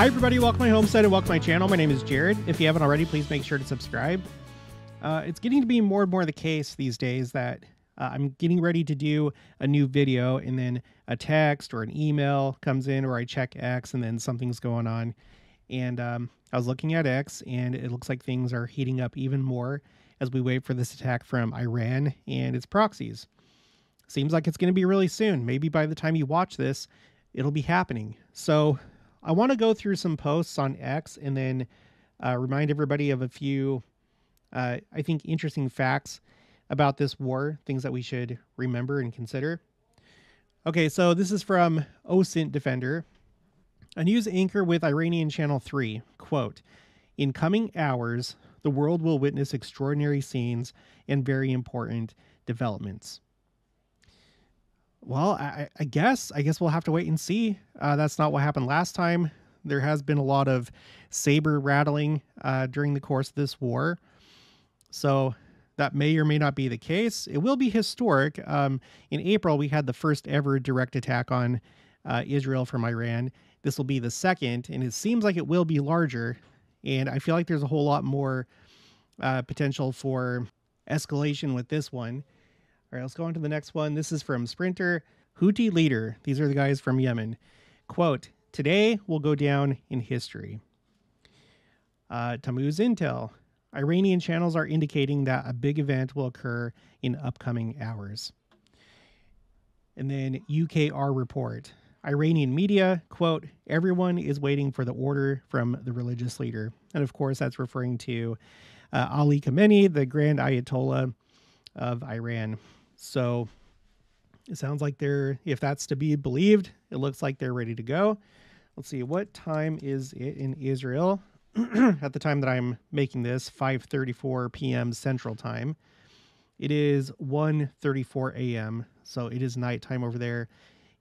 Hi, everybody. Welcome to my homestead and welcome to my channel. My name is Jared. If you haven't already, please make sure to subscribe. It's getting to be more and more the case these days that I'm getting ready to do a new video and then a text or an email comes in, or I check X and then something's going on. And I was looking at X and it looks like things are heating up even more as we wait for this attack from Iran and its proxies. Seems like it's going to be really soon. Maybe by the time you watch this, it'll be happening. So I want to go through some posts on X and then remind everybody of a few, I think, interesting facts about this war, things that we should remember and consider. Okay, so this is from OSINT Defender. A news anchor with Iranian Channel 3, quote, "In coming hours, the world will witness extraordinary scenes and very important developments." Well, I guess we'll have to wait and see. That's not what happened last time. There has been a lot of saber rattling during the course of this war. So that may or may not be the case. It will be historic. In April, we had the first ever direct attack on Israel from Iran. This will be the second, and it seems like it will be larger. And I feel like there's a whole lot more potential for escalation with this one. All right, let's go on to the next one. This is from Sprinter. Houthi leader. These are the guys from Yemen. Quote, "Today will go down in history." Tammuz Intel. Iranian channels are indicating that a big event will occur in upcoming hours. And then UKR report. Iranian media, quote, "Everyone is waiting for the order from the religious leader." And of course, that's referring to Ali Khamenei, the Grand Ayatollah of Iran. So it sounds like if that's to be believed, it looks like they're ready to go. Let's see, what time is it in Israel? At the time that I'm making this, 5:34 p.m. Central Time. It is 1:34 a.m., so it is nighttime over there.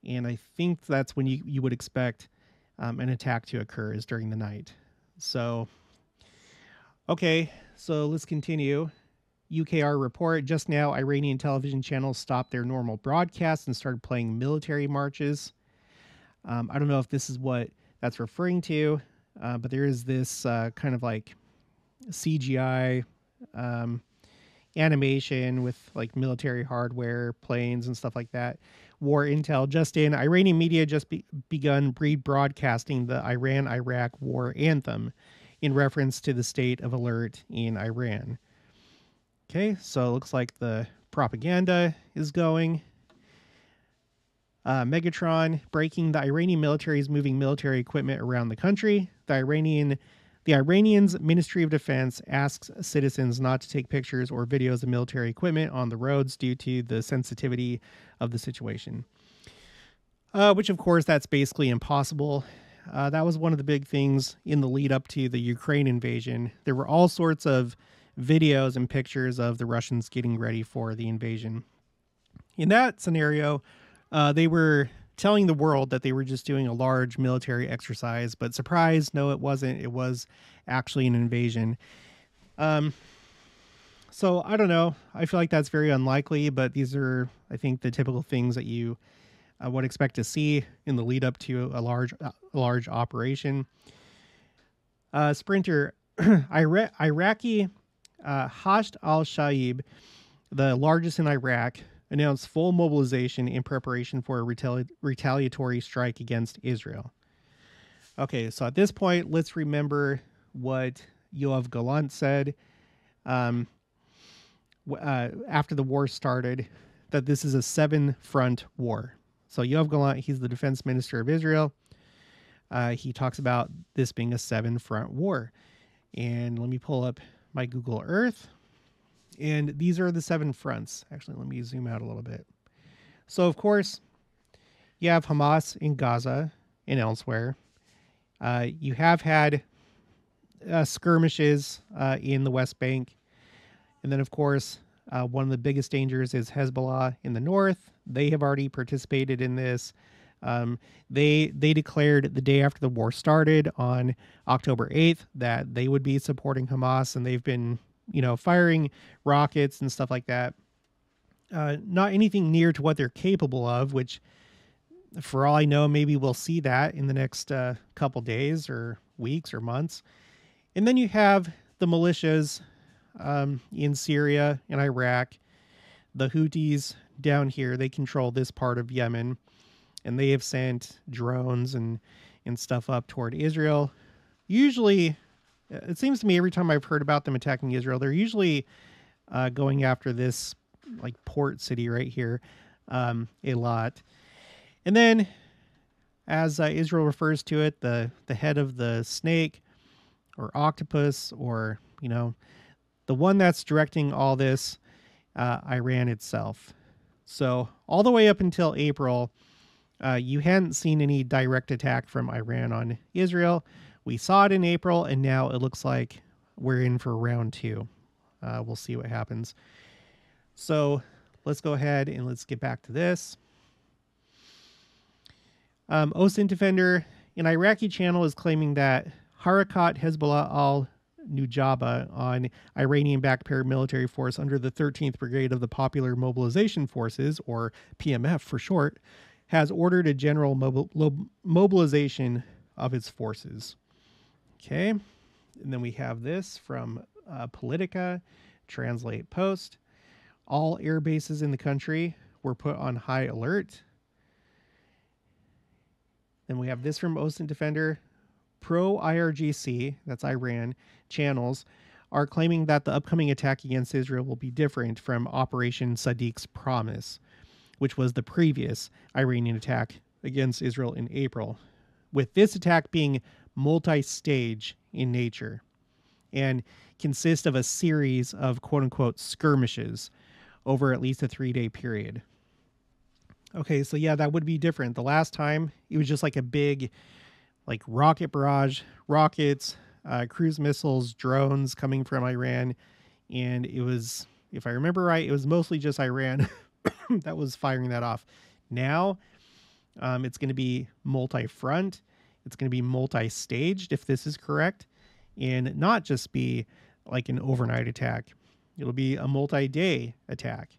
And I think that's when you would expect an attack to occur, is during the night. So, okay, so let's continue. UKR report. Just now, Iranian television channels stopped their normal broadcasts and started playing military marches. I don't know if this is what that's referring to, but there is this kind of like CGI animation with like military hardware, planes, and stuff like that. War intel just in. Iranian media just begun rebroadcasting the Iran-Iraq war anthem in reference to the state of alert in Iran. Okay, so it looks like the propaganda is going. Megatron breaking. The Iranian military is moving military equipment around the country. The Iranians Ministry of Defense asks citizens not to take pictures or videos of military equipment on the roads due to the sensitivity of the situation. Which, of course, that's basically impossible. That was one of the big things in the lead up to the Ukraine invasion. There were all sorts of videos and pictures of the Russians getting ready for the invasion. In that scenario, they were telling the world that they were just doing a large military exercise, but surprise, no, it wasn't. It was actually an invasion. So I don't know. I feel like that's very unlikely, but these are, I think, the typical things that you would expect to see in the lead up to a large operation. Sprinter, Iraqi Hasht al-Shaib, the largest in Iraq, announced full mobilization in preparation for a retaliatory strike against Israel. Okay, so at this point, let's remember what Yoav Gallant said after the war started, that this is a 7-front war. So Yoav Gallant, he's the defense minister of Israel. He talks about this being a 7-front war. And let me pull up my Google Earth. And these are the 7 fronts. Actually, let me zoom out a little bit. So, of course, you have Hamas in Gaza and elsewhere. You have had skirmishes in the West Bank. And then, of course, one of the biggest dangers is Hezbollah in the north. They have already participated in this. They declared the day after the war started on October 8th that they would be supporting Hamas, and they've been, firing rockets and stuff like that. Not anything near to what they're capable of, which For all I know, maybe we'll see that in the next couple days or weeks or months. And then you have the militias in Syria and Iraq, the Houthis down here. They control this part of Yemen, and they have sent drones and stuff up toward Israel. Usually, it seems to me every time I've heard about them attacking Israel, they're usually going after this like port city right here, a lot. And then, as Israel refers to it, the head of the snake or octopus, or, you know, the one that's directing all this, Iran itself. So all the way up until April, you hadn't seen any direct attack from Iran on Israel. We saw it in April, and now it looks like we're in for round 2. We'll see what happens. So let's go ahead and let's get back to this. OSINT Defender, an Iraqi channel, is claiming that Harakat Hezbollah al-Nujaba, an Iranian-backed paramilitary force under the 13th Brigade of the Popular Mobilization Forces, or PMF for short, has ordered a general mobilization of its forces. Okay, and then we have this from Politica, translate post. All air bases in the country were put on high alert. Then we have this from OSINT Defender. Pro-IRGC, that's Iran, channels are claiming that the upcoming attack against Israel will be different from Operation Sadiq's Promise, which was the previous Iranian attack against Israel in April, with this attack being multi-stage in nature and consist of a series of quote-unquote skirmishes over at least a 3-day period. Okay, so yeah, that would be different. The last time, it was just like a big like rocket barrage, rockets, cruise missiles, drones coming from Iran. And it was, if I remember right, it was mostly just Iran that was firing that off. Now, it's going to be multi-front. It's going to be multi-staged, if this is correct, and not just be like an overnight attack. It'll be a multi-day attack.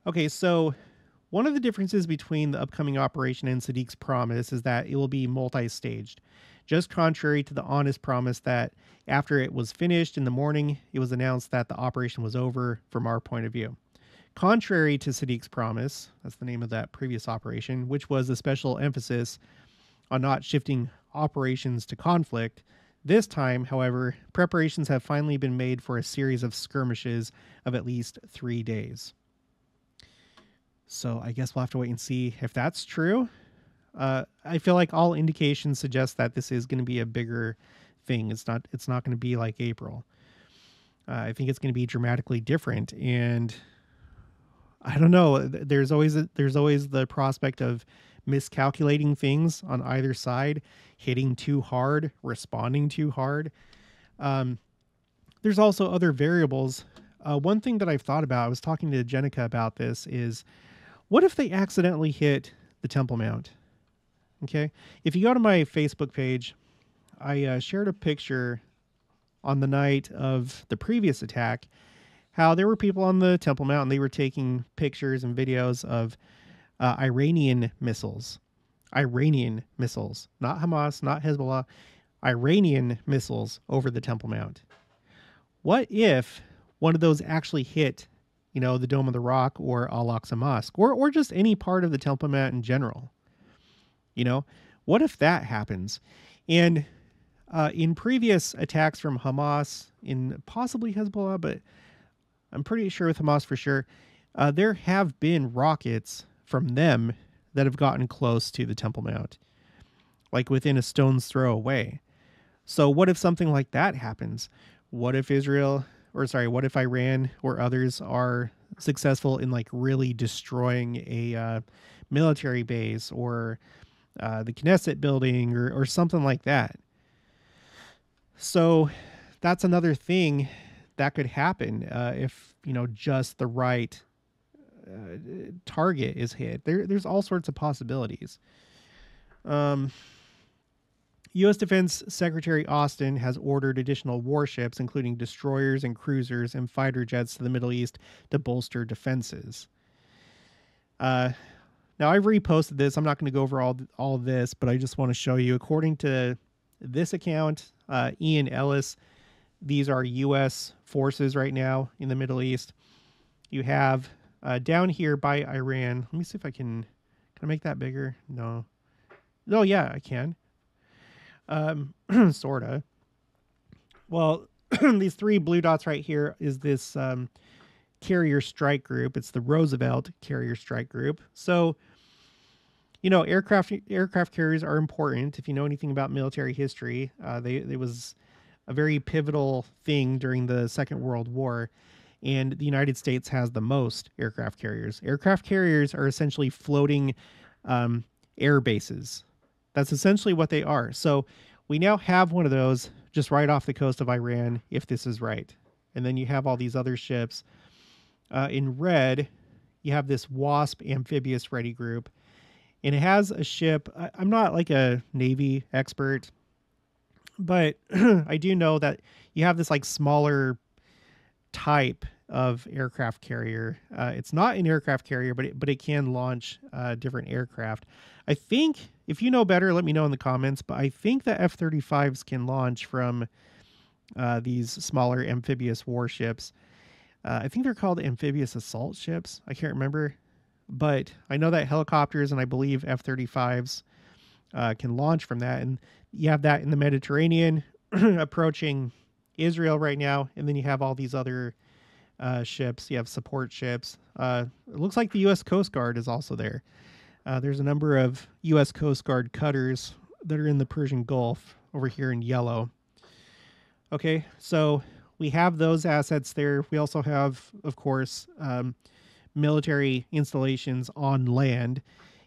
Okay, so one of the differences between the upcoming operation and Sadiq's Promise is that it will be multi-staged, just contrary to the honest promise that after it was finished in the morning, it was announced that the operation was over from our point of view. Contrary to Sadiq's Promise, that's the name of that previous operation, which was a special emphasis on not shifting operations to conflict. This time, however, preparations have finally been made for a series of skirmishes of at least 3 days. So I guess we'll have to wait and see if that's true. I feel like all indications suggest that this is going to be a bigger thing. It's not going to be like April. I think it's going to be dramatically different. And I don't know. There's always the prospect of miscalculating things on either side, hitting too hard, responding too hard. There's also other variables. One thing that I've thought about, I was talking to Jenica about this, is what if they accidentally hit the Temple Mount? Okay. If you go to my Facebook page, I shared a picture on the night of the previous attack, how there were people on the Temple Mount and they were taking pictures and videos of Iranian missiles. Iranian missiles, not Hamas, not Hezbollah, Iranian missiles over the Temple Mount. What if one of those actually hit, you know, the Dome of the Rock or Al-Aqsa Mosque, or just any part of the Temple Mount in general? You know, what if that happens? And in previous attacks from Hamas, in possibly Hezbollah, but I'm pretty sure with Hamas for sure, there have been rockets from them that have gotten close to the Temple Mount, like within a stone's throw away. So what if something like that happens? What if what if Iran or others are successful in like really destroying a military base or the Knesset building or something like that? So that's another thing that could happen if, you know, just the right target is hit. There's all sorts of possibilities. U.S. Defense Secretary Austin has ordered additional warships, including destroyers and cruisers and fighter jets, to the Middle East to bolster defenses. Now, I've reposted this. I'm not going to go over all this, but I just want to show you, according to this account, Ian Ellis, these are U.S. forces right now in the Middle East. You have down here by Iran. Let me see if can I make that bigger? No. Oh, yeah, I can. Sort of. Well, these three blue dots right here is this carrier strike group. It's the Roosevelt carrier strike group. So, you know, aircraft carriers are important. If you know anything about military history, they was a very pivotal thing during the Second World War, and the United States has the most aircraft carriers. Aircraft carriers are essentially floating air bases. That's essentially what they are. So we now have one of those just right off the coast of Iran, if this is right. And then you have all these other ships. In red, you have this WASP amphibious ready group. And it has a ship. I'm not like a Navy expert, but I do know that you have this like smaller type of aircraft carrier. It's not an aircraft carrier, but it can launch different aircraft. I think, if you know better, let me know in the comments, but I think the F-35s can launch from these smaller amphibious warships. I think they're called amphibious assault ships. I can't remember, but I know that helicopters and I believe F-35s can launch from that. And you have that in the Mediterranean approaching Israel right now. And then you have all these other ships. You have support ships. It looks like the U.S. Coast Guard is also there. There's a number of U.S. Coast Guard cutters that are in the Persian Gulf over here in yellow. Okay, so we have those assets there. We also have, of course, military installations on land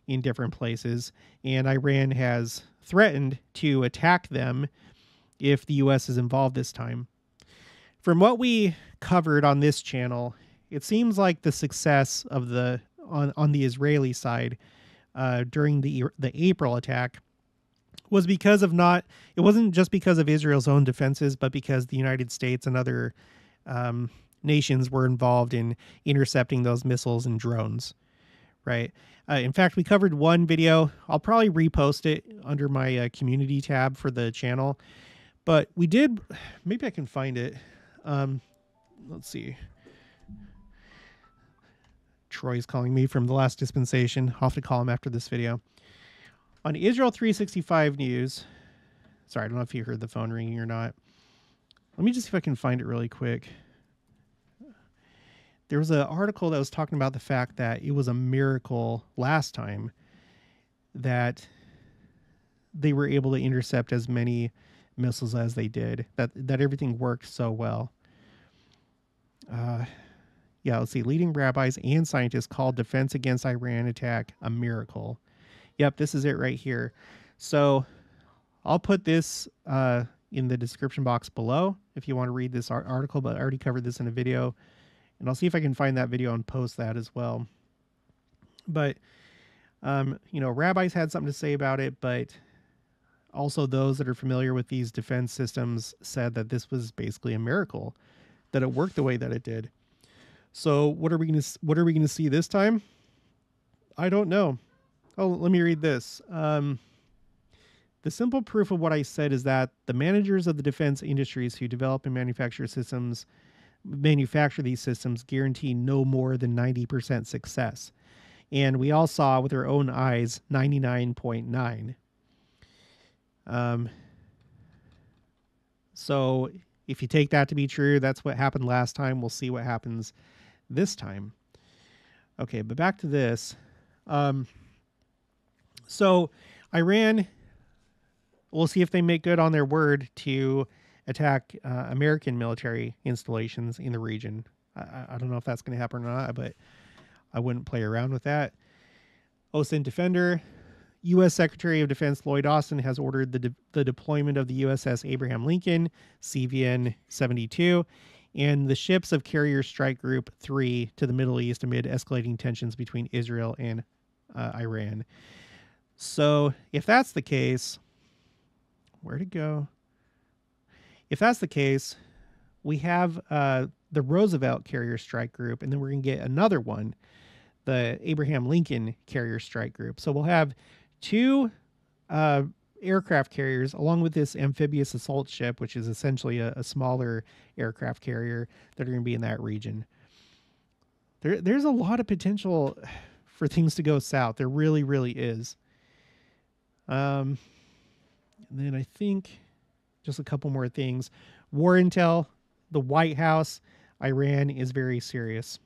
in different places, and Iran has threatened to attack them if the U.S. is involved this time. From what we covered on this channel, it seems like the success of on the Israeli side during the April attack was because of it wasn't just because of Israel's own defenses, but because the United States and other nations were involved in intercepting those missiles and drones, right? In fact, we covered one video. I'll probably repost it under my community tab for the channel, but we did, maybe I can find it. Let's see. Troy's calling me from the last dispensation. I'll have to call him after this video. On Israel 365 News, sorry, I don't know if you heard the phone ringing or not. Let me just see if I can find it really quick. There was an article that was talking about the fact that it was a miracle last time that they were able to intercept as many missiles as they did, that everything worked so well. Yeah, let's see. Leading rabbis and scientists called defense against Iran attack a miracle. Yep, this is it right here. So I'll put this in the description box below if you want to read this article, but I already covered this in a video. And I'll see if I can find that video and post that as well. But, you know, rabbis had something to say about it, but also those that are familiar with these defense systems said that this was basically a miracle, that it worked the way that it did. So what are we going to see this time? I don't know. Oh, let me read this. The simple proof of what I said is that the managers of the defense industries who develop and manufacture these systems guarantee no more than 90% success. And we all saw with our own eyes 99.9. So if you take that to be true, that's what happened last time. We'll see what happens this time. Okay, but back to this. So Iran, we'll see if they make good on their word to attack American military installations in the region. I don't know if that's going to happen or not, but I wouldn't play around with that. OSINT Defender, U.S. Secretary of Defense Lloyd Austin has ordered the deployment of the USS Abraham Lincoln, CVN 72, and the ships of Carrier Strike Group 3 to the Middle East amid escalating tensions between Israel and Iran. So if that's the case, where'd it go? If that's the case, we have the Roosevelt Carrier Strike Group, and then we're going to get another one the Abraham Lincoln Carrier Strike Group. So we'll have two aircraft carriers along with this amphibious assault ship, which is essentially a smaller aircraft carrier that are going to be in that region. There's a lot of potential for things to go south. There really, really is. And then I think just a couple more things. War intel, the White House, Iran is very serious.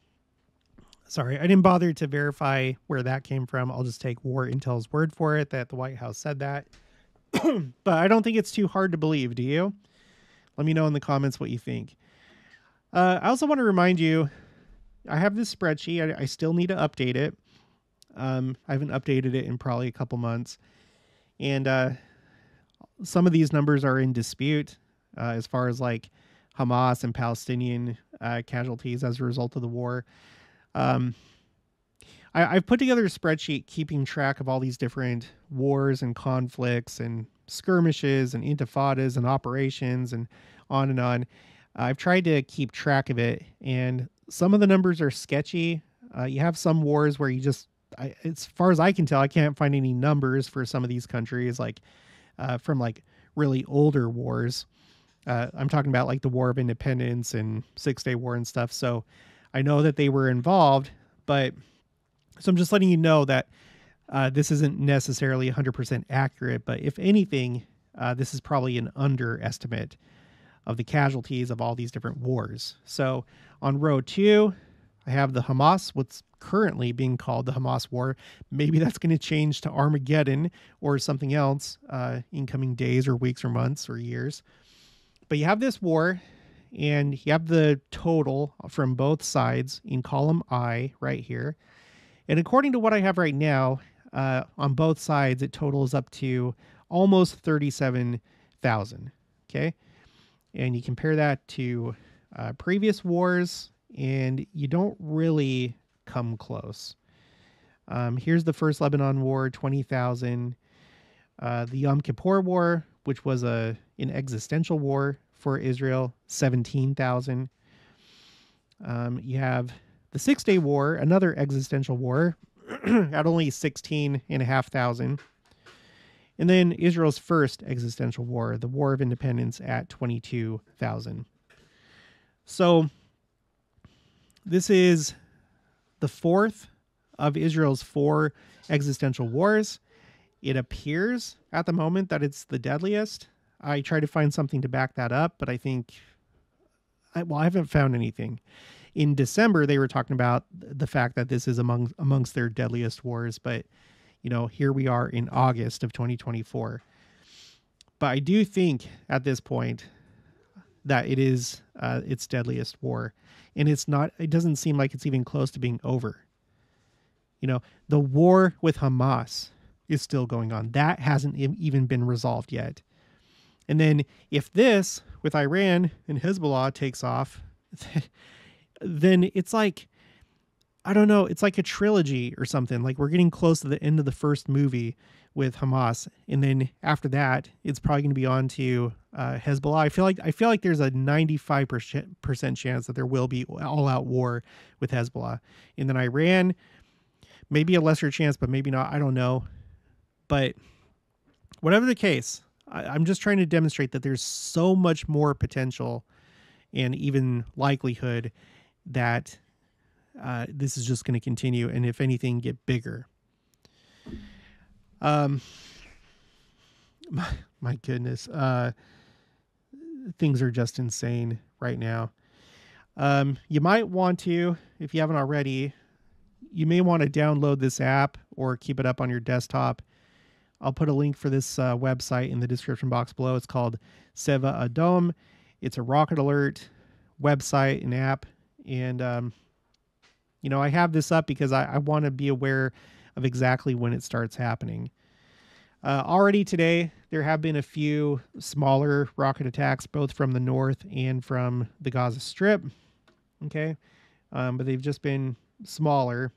Sorry, I didn't bother to verify where that came from. I'll just take War Intel's word for it that the White House said that. But I don't think it's too hard to believe, do you? Let me know in the comments what you think. I also want to remind you, I have this spreadsheet. I still need to update it. I haven't updated it in probably a couple months. And some of these numbers are in dispute as far as like Hamas and Palestinian casualties as a result of the war. I've put together a spreadsheet keeping track of all these different wars and conflicts and skirmishes and intifadas and operations and on and on. I've tried to keep track of it, and some of the numbers are sketchy. You have some wars where you just, as far as I can tell, I can't find any numbers for some of these countries, like from like really older wars. I'm talking about like the War of Independence and 6-Day War and stuff. So I know that they were involved, but so I'm just letting you know that this isn't necessarily 100% accurate, but if anything, this is probably an underestimate of the casualties of all these different wars. So on row 2, I have the Hamas, what's currently being called the Hamas war. Maybe that's going to change to Armageddon or something else in coming days or weeks or months or years. But you have this war, and you have the total from both sides in column I right here. And according to what I have right now, on both sides, it totals up to almost 37,000. Okay. And you compare that to previous wars, and you don't really come close. Here's the First Lebanon War, 20,000. The Yom Kippur War, which was an existential war for Israel, 17,000. You have the 6-Day War, another existential war, at only 16,500. And then Israel's first existential war, the War of Independence, at 22,000. So this is the fourth of Israel's 4 existential wars. It appears at the moment that it's the deadliest. I tried to find something to back that up, but I think, I haven't found anything. In December, they were talking about the fact that this is amongst their deadliest wars, but you know, here we are in August of 2024. But I do think at this point that it is its deadliest war, and it doesn't seem like it's even close to being over. You know, the war with Hamas is still going on. That hasn't even been resolved yet. And then if this with Iran and Hezbollah takes off, then it's like, I don't know, it's like a trilogy or something. Like we're getting close to the end of the first movie with Hamas, and then after that, it's probably going to be on to Hezbollah. I feel like there's a 95% chance that there will be all-out war with Hezbollah, and then Iran, maybe a lesser chance, but maybe not. I don't know. But whatever the case, I'm just trying to demonstrate that there's so much more potential and even likelihood that this is just going to continue, and if anything, get bigger. My goodness, things are just insane right now. You might want to, if you haven't already, you may want to download this app or keep it up on your desktop. I'll put a link for this website in the description box below. It's called Seva Adom. It's a rocket alert website and app, and you know, I have this up because I want to be aware of exactly when it starts happening. Already today, there have been a few smaller rocket attacks, both from the north and from the Gaza Strip. Okay. But they've just been smaller.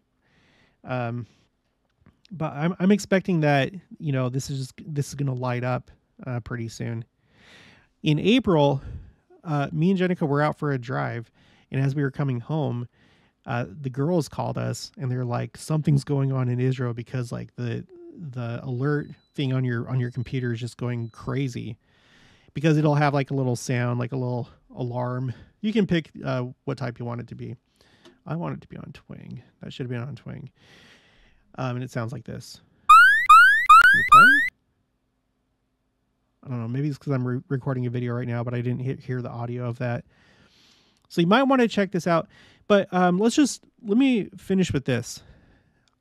But I'm expecting that, you know, this is going to light up pretty soon. In April, me and Jenica were out for a drive, and as we were coming home, The girls called us and they're like, something's going on in Israel because like the alert thing on your computer is just going crazy, because it'll have like a little sound, like a little alarm. You can pick what type you want it to be. I want it to be on twang. That should have been on twang. And it sounds like this. Is it playing? I don't know. Maybe it's because I'm recording a video right now, but I didn't hear the audio of that. So you might want to check this out. But let me finish with this.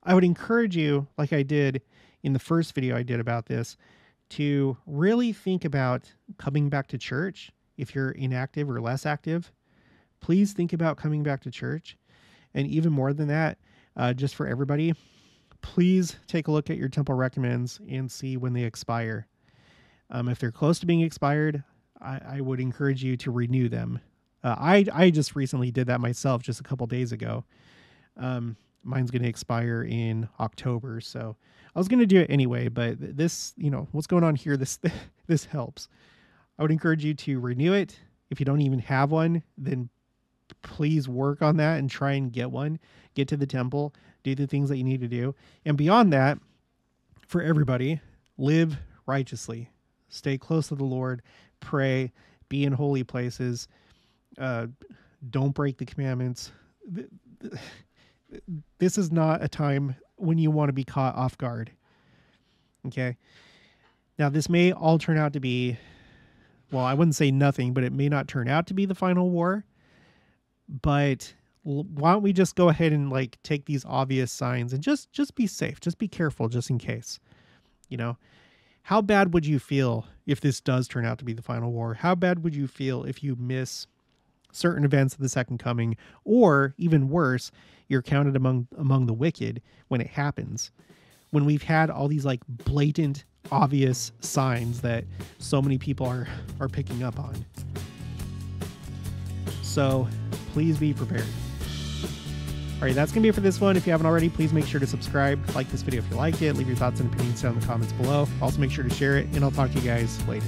I would encourage you, like I did in the first video I did about this, to really think about coming back to church. If you're inactive or less active, please think about coming back to church. And even more than that, just for everybody, please take a look at your temple recommends and see when they expire. If they're close to being expired, I would encourage you to renew them. I just recently did that myself just a couple days ago. Mine's going to expire in October, so I was going to do it anyway, but this, what's going on here, this helps. I would encourage you to renew it. If you don't even have one, then please work on that and try and get one. Get to the temple, do the things that you need to do. And beyond that, for everybody, live righteously. Stay close to the Lord, pray, be in holy places. Don't break the commandments. This is not a time when you want to be caught off guard. Okay. Now, this may all turn out to be, well, I wouldn't say nothing, but it may not turn out to be the final war. But why don't we just go ahead and like take these obvious signs and just be safe, just be careful, just in case. How bad would you feel if this does turn out to be the final war? How bad would you feel if you miss certain events of the second coming, or even worse, you're counted among the wicked when it happens? When we've had all these like blatant, obvious signs that so many people are picking up on. So please be prepared. All right, that's going to be it for this one. If you haven't already, please make sure to subscribe, like this video if you liked it, leave your thoughts and opinions down in the comments below. Also make sure to share it, and I'll talk to you guys later.